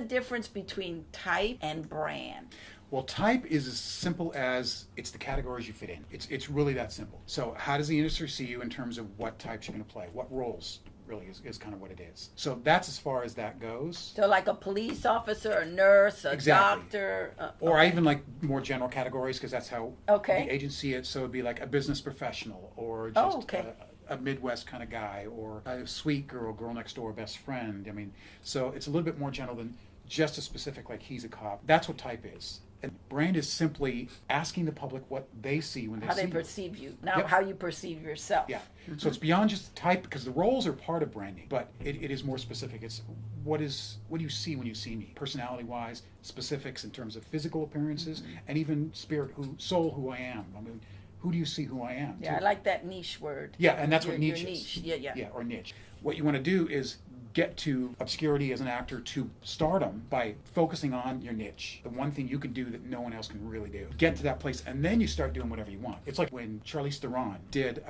difference between type and brand? Well, type is as simple as it's the categories you fit in. It's really that simple. So how does the industry see you in terms of what types you're going to play? What roles really is kind of what it is. So that's as far as that goes. So like a police officer, a nurse, a Exactly. doctor. Or I even like more general categories because that's how Okay. the agents see it. So it'd be like a business professional or just okay. a Midwest kind of guy or a sweet girl next door, best friend. I mean, so it's a little bit more general than just a specific like he's a cop. That's what type is. And brand is simply asking the public what they see when they How see they you. perceive you, not Yep. how you perceive yourself. Yeah. So it's beyond just type because the roles are part of branding, but it is more specific. It's what do you see when you see me? Personality wise, specifics in terms of physical appearances and even spirit, soul, who I am. I mean, who do you see who I am? Yeah, I like that niche word. Yeah, and that's what Your niche is. niche. Yeah. Yeah, or niche. What you want to do is get to obscurity as an actor to stardom by focusing on your niche, the one thing you can do that no one else can really do. Get to that place, and then you start doing whatever you want. It's like when Charlize Theron did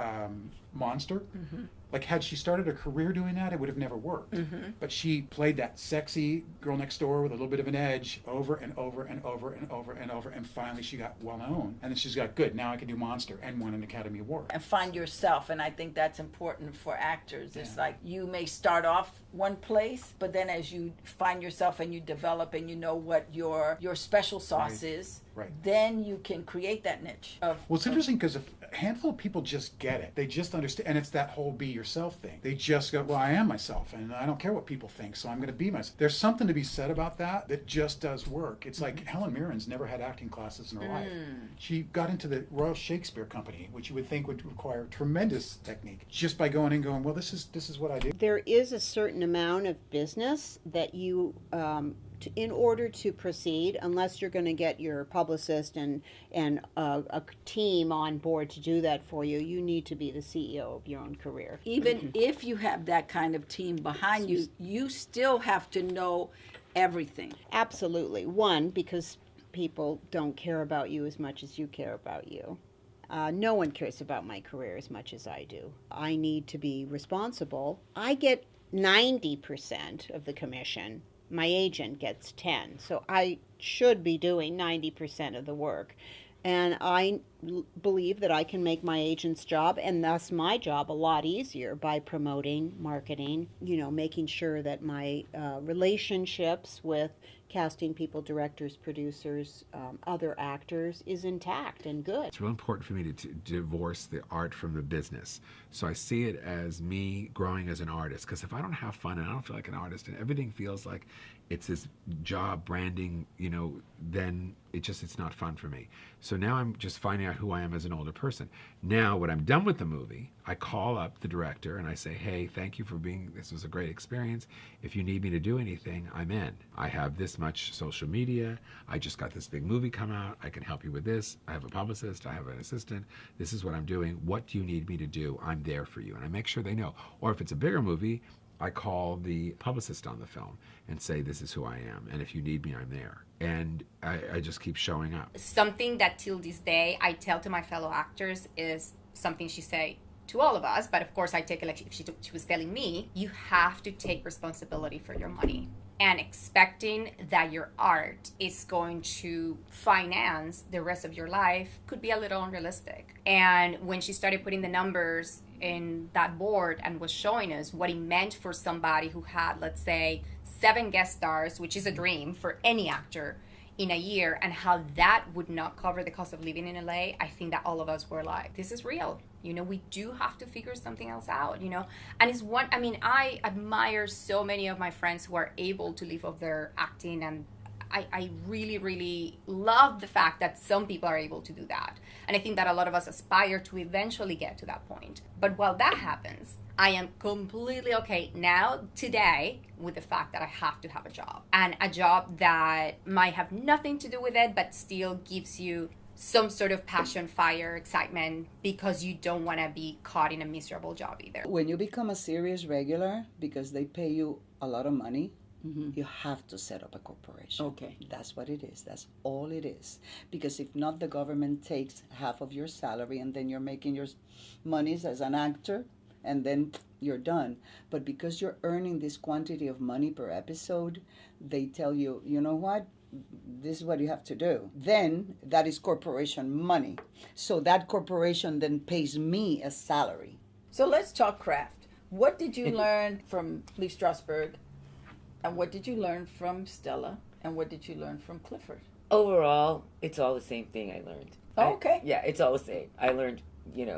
Monster. Like, had she started a career doing that, it would have never worked. But she played that sexy girl next door with a little bit of an edge over and over and over and over and over, and finally she got well known. And then she's got, good, now I can do Monster, and won an Academy Award. And find yourself, and I think that's important for actors. It's like you may start off one place, but then as you find yourself and you develop and you know what your special sauce is, then you can create that niche. Well, it's interesting because a handful of people just get it. They just understand, and it's that whole be yourself thing. They just go, well, I am myself, and I don't care what people think, so I'm going to be myself. There's something to be said about that just does work. It's like Helen Mirren's never had acting classes in her life. She got into the Royal Shakespeare Company, which you would think would require tremendous technique, just by going and going, well, this is what I do. There is a certain amount of business that you in order to proceed, unless you're going to get your publicist and a team on board to do that for you, you need to be the CEO of your own career. Even if you have that kind of team behind you, you still have to know everything. Absolutely. One, because people don't care about you as much as you care about you. No one cares about my career as much as I do. I need to be responsible. I get 90% of the commission. My agent gets 10. So I should be doing 90% of the work. And I believe that I can make my agent's job and thus my job a lot easier by promoting, marketing, making sure that my relationships with casting people, directors, producers, other actors is intact and good. It's real important for me to divorce the art from the business. So I see it as me growing as an artist, because if I don't have fun and I don't feel like an artist and everything feels like it's this job branding, then it's not fun for me. So now I'm just finding out who I am as an older person. Now, when I'm done with the movie, I call up the director and I say, hey, thank you for this was a great experience. If you need me to do anything, I'm in. I have this much social media. I just got this big movie come out. I can help you with this. I have a publicist. I have an assistant. This is what I'm doing. What do you need me to do? I'm there for you. And I make sure they know. Or if it's a bigger movie, I call the publicist on the film and say, this is who I am. And if you need me, I'm there. And I just keep showing up. Something that till this day I tell to my fellow actors is something she say to all of us, but of course I take it like if she was telling me, you have to take responsibility for your money. And expecting that your art is going to finance the rest of your life could be a little unrealistic. And when she started putting the numbers in that board and was showing us what it meant for somebody who had, let's say, 7 guest stars, which is a dream for any actor in a year, and how that would not cover the cost of living in LA, I think that all of us were like, this is real. We do have to figure something else out, And it's I admire so many of my friends who are able to live off their acting, and I really, really love the fact that some people are able to do that. And I think that a lot of us aspire to eventually get to that point. But while that happens, I am completely okay now, today, with the fact that I have to have a job. And a job that might have nothing to do with it, but still gives you some sort of passion, fire, excitement, because you don't want to be caught in a miserable job either. When you become a serious regular, because they pay you a lot of money, you have to set up a corporation. Okay. That's what it is. That's all it is. Because if not, the government takes half of your salary, and then you're making your monies as an actor, and then you're done. But because you're earning this quantity of money per episode, they tell you, you know what? This is what you have to do. Then that is corporation money. So that corporation then pays me a salary. So let's talk craft. What did you learn from Lee Strasberg? And what did you learn from Stella? And what did you learn from Clifford? Overall, it's all the same thing I learned. Oh, okay. Yeah, it's all the same. I learned,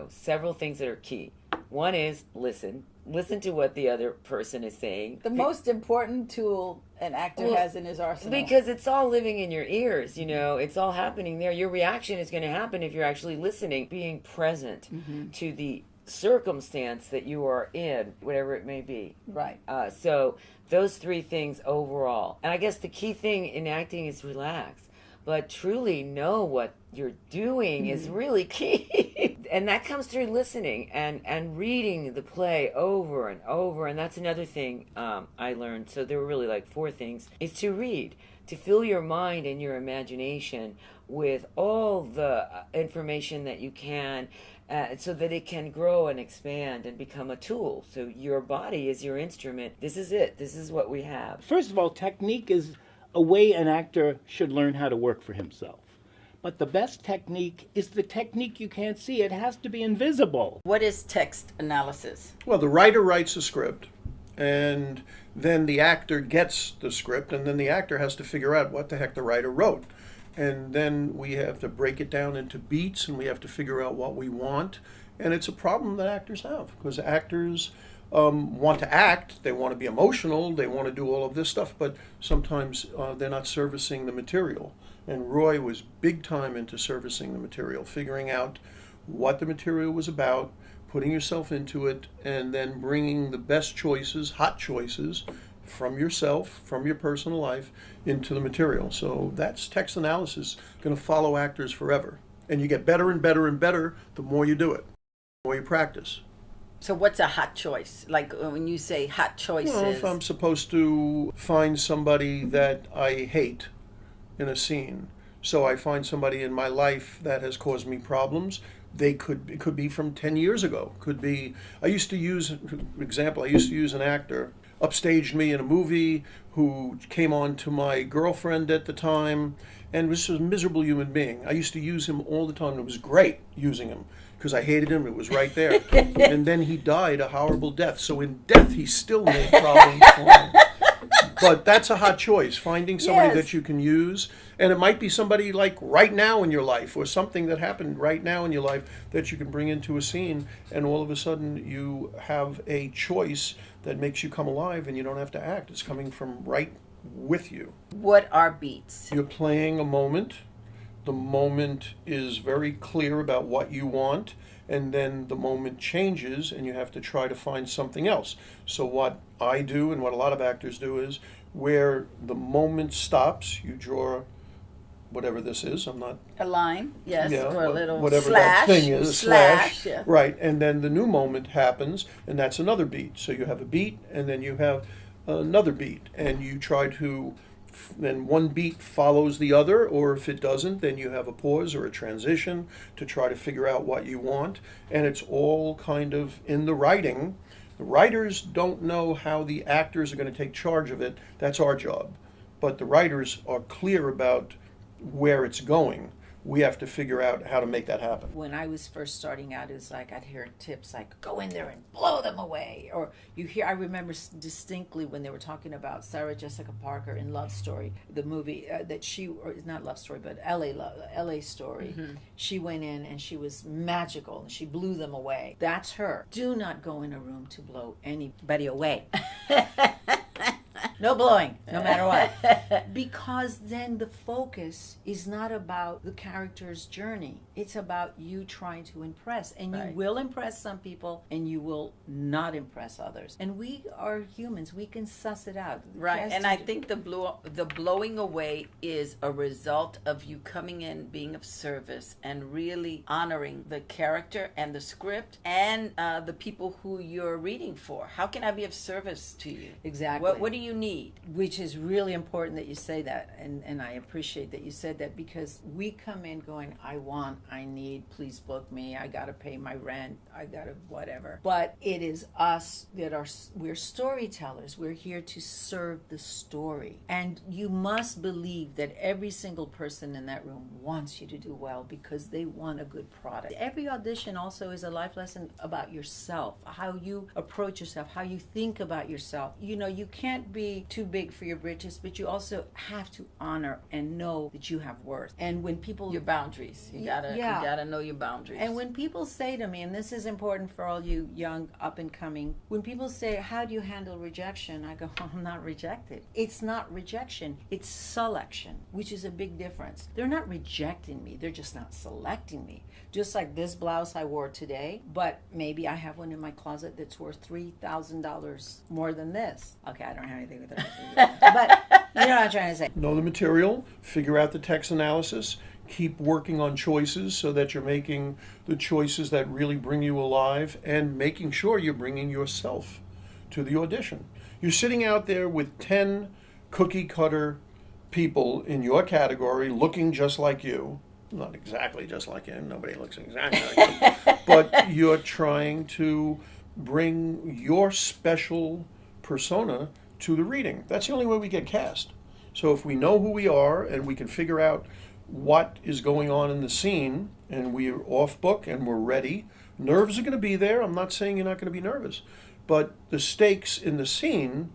several things that are key. One is listen. Listen to what the other person is saying. The most important tool an actor has in his arsenal. Because it's all living in your ears, it's all happening there. Your reaction is going to happen if you're actually listening, being present to the circumstance that you are in, whatever it may be. Right. So those three things overall. And I guess the key thing in acting is relax. But truly know what you're doing is really key. And that comes through listening and reading the play over and over. And that's another thing I learned. So there were really like four things. Is to read, to fill your mind and your imagination with all the information that you can, so that it can grow and expand and become a tool. So your body is your instrument. This is it. This is what we have. First of all, technique is a way an actor should learn how to work for himself. But the best technique is the technique you can't see. It has to be invisible. What is text analysis? Well, the writer writes a script, and then the actor gets the script, and then the actor has to figure out what the heck the writer wrote. And then we have to break it down into beats, and we have to figure out what we want. And it's a problem that actors have, because actors want to act, they want to be emotional, they want to do all of this stuff, but sometimes they're not servicing the material. And Roy was big time into servicing the material, figuring out what the material was about, putting yourself into it, and then bringing the best choices, hot choices, from yourself, from your personal life, into the material. So that's text analysis, going to follow actors forever. And you get better and better and better the more you do it, the more you practice. So what's a hot choice? Like when you say hot choices. Well, if I'm supposed to find somebody that I hate in a scene, so I find somebody in my life that has caused me problems, it could be from 10 years ago. I used to use an actor upstaged me in a movie who came on to my girlfriend at the time and was a miserable human being. I used to use him all the time. It was great using him because I hated him. It was right there. And then he died a horrible death. So in death, he still made problems for me. But that's a hot choice, finding somebody that you can use. And it might be somebody like right now in your life, or something that happened right now in your life that you can bring into a scene, and all of a sudden you have a choice that makes you come alive and you don't have to act. It's coming from right with you. What are beats? You're playing a moment. The moment is very clear about what you want, and then the moment changes and you have to try to find something else. So what I do and what a lot of actors do is where the moment stops, you draw whatever this is. I'm not... A line, yes, or a little whatever slash. that thing is, a slash. Yeah. Right, and then the new moment happens, and that's another beat. So you have a beat, and then you have another beat, and you try to... Then one beat follows the other, or if it doesn't, then you have a pause or a transition to try to figure out what you want. And it's all kind of in the writing. The writers don't know how the actors are going to take charge of it. That's our job. But the writers are clear about where it's going. We have to figure out how to make that happen. When I was first starting out, it was like I'd hear tips like, go in there and blow them away. Or I remember distinctly when they were talking about Sarah Jessica Parker in Love Story, the movie not Love Story, but LA Story. Mm-hmm. She went in and she was magical and she blew them away. That's her. Do not go in a room to blow anybody away. No blowing, no matter what. Because then the focus is not about the character's journey. It's about you trying to impress. And you will impress some people and you will not impress others. And we are humans. We can suss it out. Right. And I think the blowing away is a result of you coming in, being of service, and really honoring the character and the script and the people who you're reading for. How can I be of service to you? Exactly. What do you need? need, which is really important that you say that. And I appreciate that you said that, because we come in going, I need, please book me. I got to pay my rent. I got to whatever. But it is us that we're storytellers. We're here to serve the story. And you must believe that every single person in that room wants you to do well, because they want a good product. Every audition also is a life lesson about yourself, how you approach yourself, how you think about yourself. You know, you can't be too big for your britches, but you also have to honor and know that you have worth. And when people, Your boundaries. You gotta know your boundaries. and when people say to me, and this is important for all you young up and coming, when people say, how do you handle rejection? I go, I'm not rejected. It's not rejection, it's selection, which is a big difference. They're not rejecting me, they're just not selecting me. Just like this blouse I wore today, but maybe I have one in my closet that's worth $3,000 more than this. Okay, I don't have anything with it. But you know what I'm trying to say. Know the material, figure out the text analysis, keep working on choices so that you're making the choices that really bring you alive, and making sure you're bringing yourself to the audition. You're sitting out there with 10 cookie cutter people in your category looking just like you. Not exactly just like you, nobody looks exactly like you, but you're trying to bring your special persona to the reading. That's the only way we get cast. So if we know who we are and we can figure out what is going on in the scene, and we're off book and we're ready, nerves are going to be there. I'm not saying you're not going to be nervous, but the stakes in the scene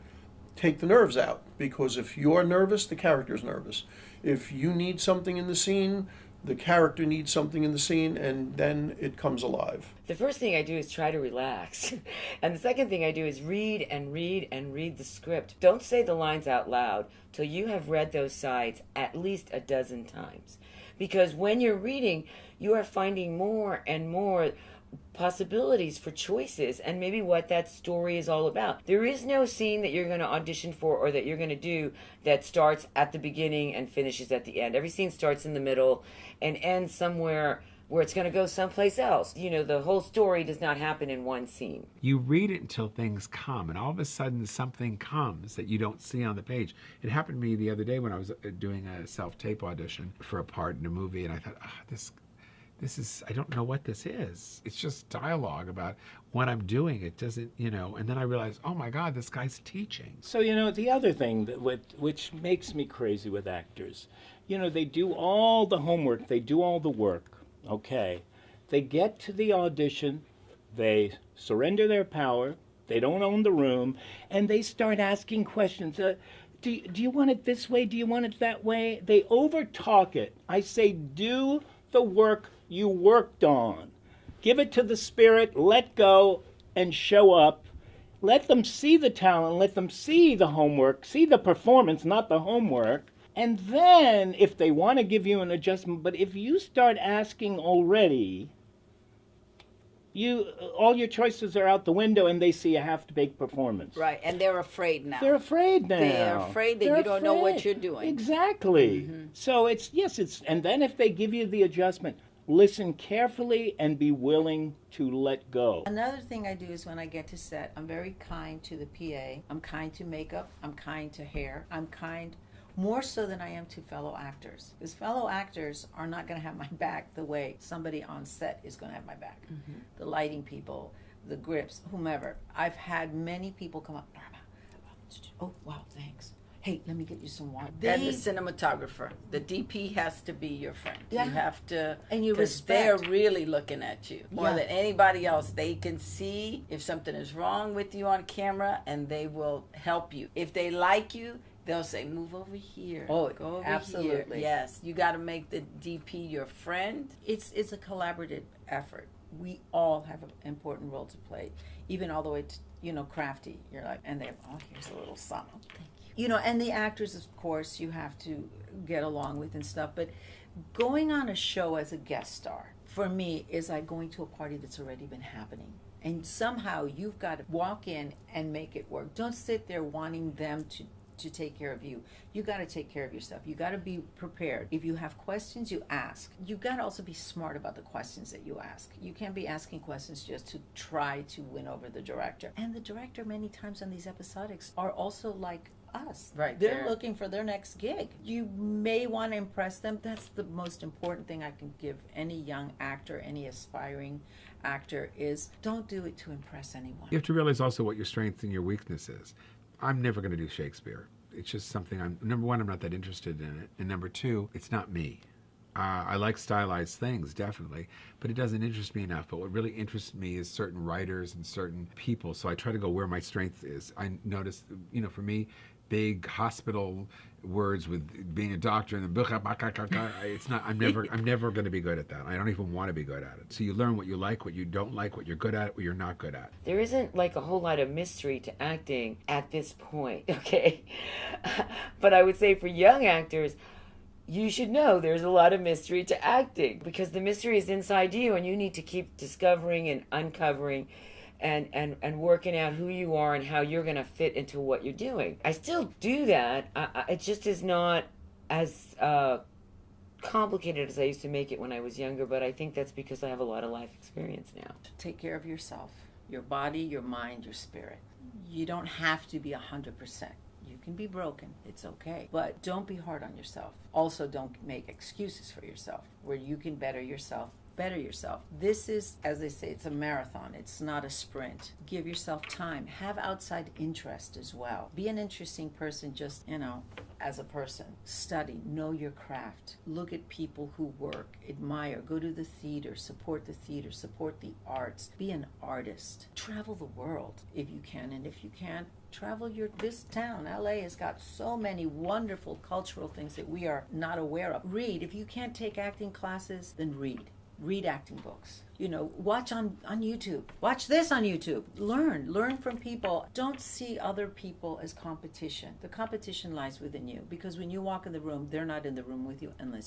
take the nerves out, because if you're nervous, the character's nervous. If you need something in the scene, the character needs something in the scene, and then it comes alive. The first thing I do is try to relax. And the second thing I do is read and read and read the script. Don't say the lines out loud till you have read those sides at least a dozen times. Because when you're reading, you are finding more and more possibilities for choices and maybe what that story is all about. There is no scene that you're going to audition for or that you're going to do that starts at the beginning and finishes at the end. Every scene starts in the middle and ends somewhere where it's going to go someplace else. You know, the whole story does not happen in one scene. You read it until things come, and all of a sudden something comes that you don't see on the page. It happened to me the other day when I was doing a self-tape audition for a part in a movie, and I thought, this is, I don't know what this is. It's just dialogue about what I'm doing. It doesn't, and then I realized, oh my God, this guy's teaching. So, the other thing that which makes me crazy with actors, they do all the homework, they do all the work, okay. They get to the audition, they surrender their power, they don't own the room, and they start asking questions. Do you want it this way? Do you want it that way? They overtalk it. I say, do the work you worked on. Give it to the spirit, let go, and show up. Let them see the talent, let them see the homework, see the performance, not the homework. And then, if they want to give you an adjustment, but if you start asking already, all your choices are out the window, and they see a half-baked performance. Right, and they're afraid now. They're afraid now. They're afraid that you don't know what you're doing. Exactly. Mm-hmm. So and then if they give you the adjustment, listen carefully and be willing to let go. Another thing I do is when I get to set, I'm very kind to the PA. I'm kind to makeup. I'm kind to hair. I'm kind more so than I am to fellow actors. Because fellow actors are not going to have my back the way somebody on set is going to have my back. Mm-hmm. The lighting people, the grips, whomever. I've had many people come up, Norma, oh, wow, thanks. Hey, let me get you some water. And the cinematographer, the DP has to be your friend. Yeah. You have to, and you because respect. they're really looking at you more than anybody else. They can see if something is wrong with you on camera, and they will help you. If they like you, they'll say, move over here. Oh, go over absolutely. Here. Yes, you got to make the DP your friend. It's a collaborative effort. We all have an important role to play, even all the way to, crafty. You're like, and they're, here's a little something. Thank you. And the actors, of course, you have to get along with and stuff. But going on a show as a guest star, for me, is like going to a party that's already been happening. And somehow you've got to walk in and make it work. Don't sit there wanting them to take care of you. You got to take care of yourself. You got to be prepared. If you have questions, you ask. You got to also be smart about the questions that you ask. You can't be asking questions just to try to win over the director. And the director, many times on these episodics, are also like us. Right, They're they're- looking for their next gig. You may want to impress them. That's the most important thing I can give any young actor, any aspiring actor, is don't do it to impress anyone. You have to realize also what your strength and your weakness is. I'm never going to do Shakespeare. It's just something number one, I'm not that interested in it. And number two, it's not me. I like stylized things, definitely, but it doesn't interest me enough. But what really interests me is certain writers and certain people. So I try to go where my strength is. I notice, for me, big hospital words with being a doctor and it's not. I'm never going to be good at that. I don't even want to be good at it. So you learn what you like, what you don't like, what you're good at, what you're not good at. There isn't like a whole lot of mystery to acting at this point, okay? But I would say for young actors, you should know there's a lot of mystery to acting because the mystery is inside you and you need to keep discovering and uncovering and working out who you are and how you're going to fit into what you're doing. I still do that. It just is not as complicated as I used to make it when I was younger, but I think that's because I have a lot of life experience now. Take care of yourself, your body, your mind, your spirit. You don't have to be 100%. You can be broken. It's okay. But don't be hard on yourself. Also, don't make excuses for yourself. Where you can better yourself. This is, as they say, it's a marathon. It's not a sprint. Give yourself time. Have outside interest as well. Be an interesting person just, as a person. Study. Know your craft. Look at people who work. Admire. Go to the theater. Support the arts. Be an artist. Travel the world if you can. And if you can't, travel this town. LA has got so many wonderful cultural things that we are not aware of. Read. If you can't take acting classes, then read. Read acting books. Watch on YouTube. Watch this on YouTube. Learn from people. Don't see other people as competition. The competition lies within you because when you walk in the room, they're not in the room with you unless